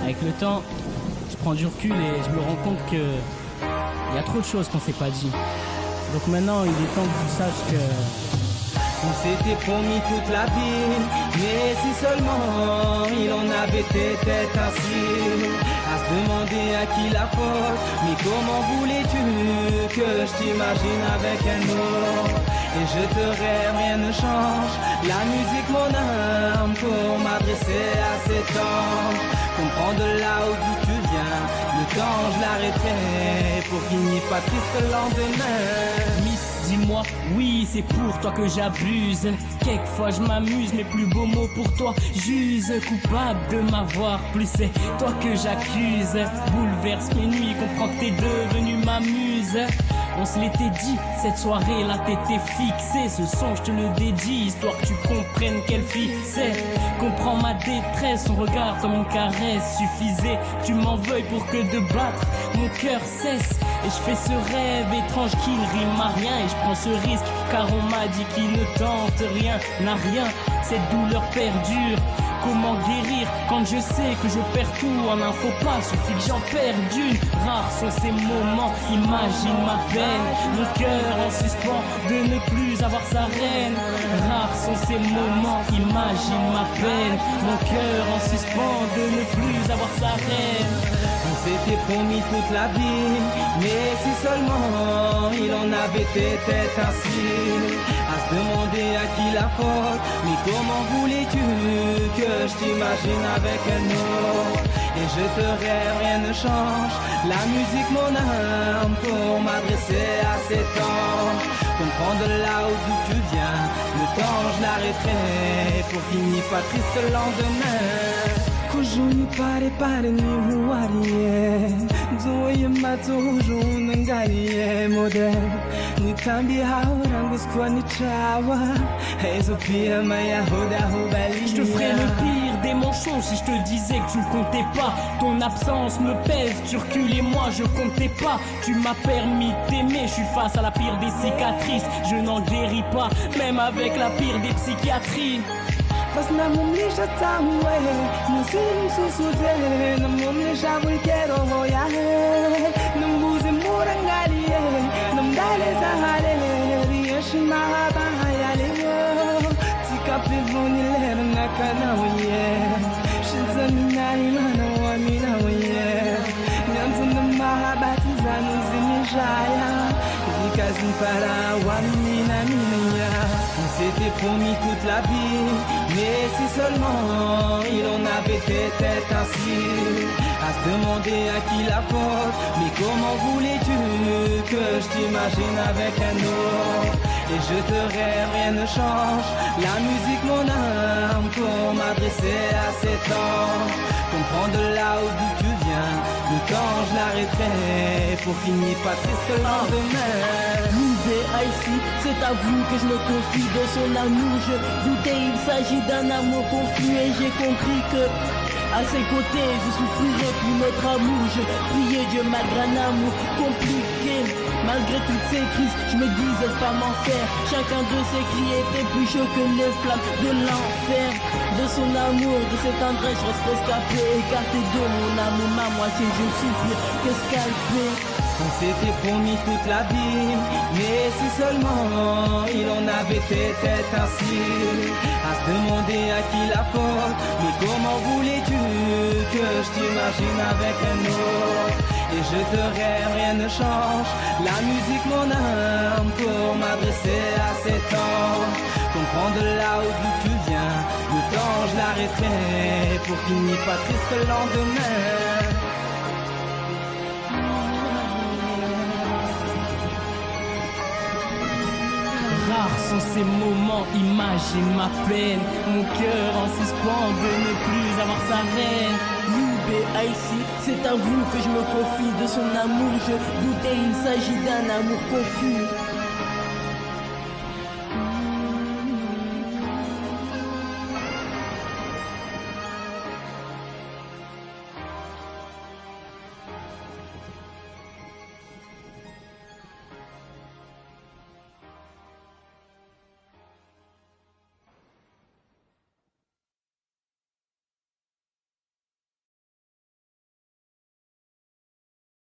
Avec le temps, je prends du recul et je me rends compte que il y a trop de choses qu'on s'est pas dit. Donc maintenant, il est temps que tu saches que on s'était promis toute la vie, mais si seulement il en avait été ainsi. À se demander à qui la faute, mais comment voulais-tu que je t'imagine avec un autre? Et je te rêve, rien ne change. La musique, mon âme, pour m'adresser à cet ange. Comprends de là où d'où tu viens. Le temps, je l'arrêterai pour qu'il n'y ait pas triste le lendemain. Miss, dis-moi, oui, c'est pour toi que j'abuse. Quelquefois je m'amuse, mes plus beaux mots pour toi j'use. Coupable de m'avoir plus, c'est toi que j'accuse. Bouleverse mes nuits, comprends que t'es devenu ma muse. On se l'était dit, cette soirée là t'étais fixée. Ce son je te le dédie, histoire que tu comprennes quelle fille c'est. Comprends ma détresse, son regard comme une caresse suffisait. Tu m'en veuilles pour que de battre mon cœur cesse. Et je fais ce rêve étrange qui ne rime à rien. Et je prends ce risque car on m'a dit qu'il ne tente rien, n'a rien. Cette douleur perdure. Comment guérir quand je sais que je perds tout en un faux pas? Suffit que j'en perde une. Rares sont ces moments, imagine ma peine. Mon cœur en suspens de ne plus avoir sa reine. Rares sont ces moments, imagine ma peine. Mon cœur en suspens de ne plus avoir sa reine. On s'était promis toute la vie, mais si seulement il en avait été ainsi. À se demander à qui la faute, mais comment voulais-tu que je t'imagine avec un autre? Et je te rêve, rien ne change. La musique, mon âme, pour m'adresser à cet ange. Comprends de là où d'où tu viens. Le temps, je l'arrêterai pour qu'il n'y ait pas triste le lendemain. Kujuni pare pare ni huwarie Zoye mato hujun ngalie model Ni tambi haurangu skwa ni chawa Ezo pia maya hoda hubali. Je te ferais le pire des manchons si je te disais que tu ne comptais pas. Ton absence me pèse, tu recules et moi je comptais pas. Tu m'as permis d'aimer, je suis face à la pire des cicatrices. Je n'en guéris pas, même avec la pire des psychiatries. Mas na mumlisha tawe Musim susuze Na mumlisha vulkero hoya Nambuzi murangali Namdale zahale Riyashina bahayale Tika pivoni lera nakanawiye Shizani nari mana wamina wiye Nyanzunda mahabati zanu zinishaya Zikazin para wamina minya. On s'était promis toute la vie, mais si seulement il en avait été ainsi. À se demander à qui la faute, mais comment voulais-tu que je t'imagine avec un autre? Et je te rêve, rien ne change. La musique, mon âme, pour m'adresser à cet ange. Comprends de là où d'où tu viens. Le temps, je l'arrêterai pour qu'il n'y ait pas triste le lendemain. Ici, c'est à vous que je me confie de son amour. Je doutais, il s'agit d'un amour confus et j'ai compris que à ses côtés, je souffrirais pour notre amour. Je priais Dieu malgré un amour compliqué. Malgré toutes ces crises, je me disais de pas m'en faire. Chacun de ces cris était plus chaud que les flammes de l'enfer. De son amour, de cette tendresse, je reste escapé. Écarté de mon amour, ma moitié, je suis pire que scalpé. On s'était promis toute la vie, mais si seulement il en avait été ainsi. À se demander à qui la faute, mais comment voulais-tu que je t'imagine avec un autre? Et je te rêve, rien ne change. La musique, mon âme, pour m'adresser à cet ange. Comprends de là où d'où tu viens. Le temps, je l'arrêterai pour qu'il n'y ait pas triste le lendemain. Rares sont ces moments, imagine ma peine. Mon cœur en suspens de ne plus avoir sa reine. Ici, c'est à vous que je me confie de son amour. Je doutais, il s'agit d'un amour confus.